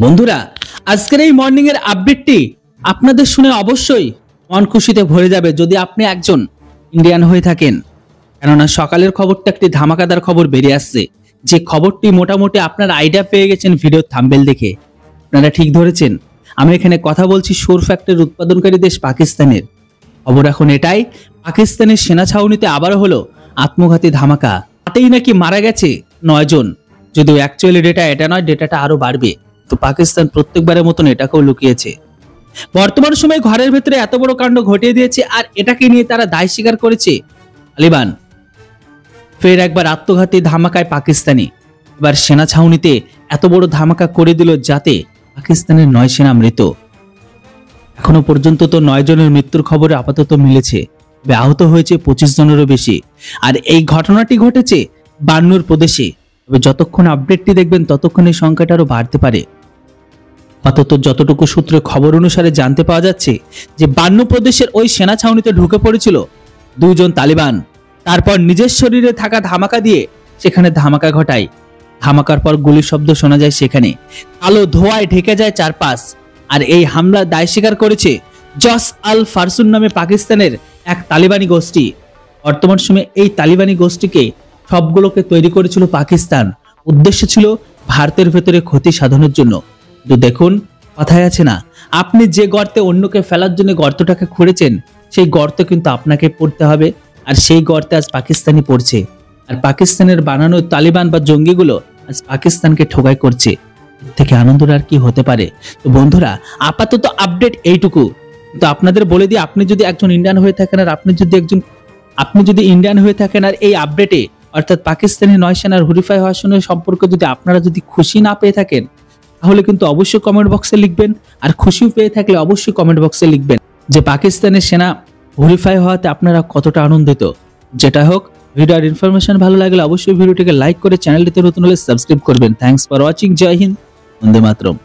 বন্ধুরা, আজকের এই মর্নিং এর আপডেটটি আপনাদের শুনে অবশ্যই মন খুশিতে ভরে যাবে যদি আপনি একজন ইন্ডিয়ান হয়ে থাকেন। কেননা সকালের খবরটা একটি ধামাকাদার খবর বেরিয়ে আসছে, যে খবরটি মোটামুটি আপনার আইডিয়া পেয়ে গেছেন ভিডিওর থাম্বনেল দেখে। আপনারা ঠিক ধরেছেন, আমি এখানে কথা বলছি সোর ফ্যাক্টরি উৎপাদনকারী দেশ পাকিস্তানের। খবর এখন এটাই, পাকিস্তানের সেনা ছাউনিতে আবারও হলো আত্মঘাতী ধামাকা। তাতেই নাকি মারা গেছে 9 জন। যদিও অ্যাকচুয়ালি ডেটা এটা নয়, ডেটাটা আরো বাড়বে। তো পাকিস্তান প্রত্যেকবারের মতন এটাকেও লুকিয়েছে। বর্তমান সময়ে ঘরের ভেতরে এত বড় কাণ্ড ঘটিয়ে দিয়েছে, আর এটাকে নিয়ে তারা দায় স্বীকার করেছে তালিবান। ফের একবার আত্মঘাতী ধামাকায় পাকিস্তানি। এবার সেনা ছাউনিতে এত বড় ধামাকা করে দিল যাতে পাকিস্তানের 9 সেনা মৃত। এখনো পর্যন্ত তো 9 জনের মৃত্যুর খবর আপাতত মিলেছে, তবে আহত হয়েছে 25 জনেরও বেশি। আর এই ঘটনাটি ঘটেছে বান্নুর প্রদেশে। তবে যতক্ষণ আপডেটটি দেখবেন ততক্ষণ এই সংখ্যাটা আরো বাড়তে পারে। আপাতত যতটুকু সূত্রে খবর অনুসারে জানতে পাওয়া যাচ্ছে যে বান্নু প্রদেশের ওই সেনা ছাউনিতে ঢুকে পড়েছিল 2 জন তালিবান। তারপর নিজের শরীরে থাকা ধামাকা দিয়ে সেখানে ধামাকা ঘটায়। ধামাকার পর গুলির শব্দ শোনা যায়, সেখানে কালো ধোঁয়ায় ঢেকে যায় চারপাশ। আর এই হামলার দায় স্বীকার করেছে জস আল ফারসুন নামে পাকিস্তানের এক তালিবানি গোষ্ঠী। বর্তমান সময়ে এই তালিবানি গোষ্ঠীকে সবগুলোকে তৈরি করেছিল পাকিস্তান। উদ্দেশ্য ছিল ভারতের ভেতরে ক্ষতি সাধনের জন্য। কিন্তু দেখুন, কথায় আছে না, আপনি যে গর্তে অন্যকে ফেলার জন্য গর্তটাকে খুঁড়েছেন, সেই গর্ত কিন্তু আপনাকে পড়তে হবে। আর সেই গর্তে আজ পাকিস্তানি পড়ছে। আর পাকিস্তানের বানানো তালিবান বা জঙ্গিগুলো আজ পাকিস্তানকে ঠোকাই করছে। এর থেকে আনন্দের আর কি হতে পারে। তো বন্ধুরা, আপাতত আপডেট এইটুকু। তো আপনাদের বলে দিই, আপনি যদি একজন ইন্ডিয়ান হয়ে থাকেন আর আপনি যদি ইন্ডিয়ান হয়ে থাকেন আর এই আপডেটে অর্থাৎ পাকিস্তানি 9 সেনার হুরিফাই হওয়ার সম্পর্কে যদি আপনারা খুশি না পেয়ে থাকেন, তাহলে কিন্তু অবশ্যই কমেন্ট বক্সে লিখবেন। আর খুশিও পেয়ে থাকলে অবশ্যই কমেন্ট বক্সে লিখবেন যে পাকিস্তানের সেনা হুরিফাই হওয়াতে আপনারা কতটা আনন্দিত। যেটা হোক, ভিডিওর ইনফরমেশন ভালো লাগলে অবশ্যই ভিডিওটিকে লাইক করে চ্যানেলটিতে নতুন হলে সাবস্ক্রাইব করবেন। Thanks for watching. জয় হিন্দ, বন্দে মাতরম।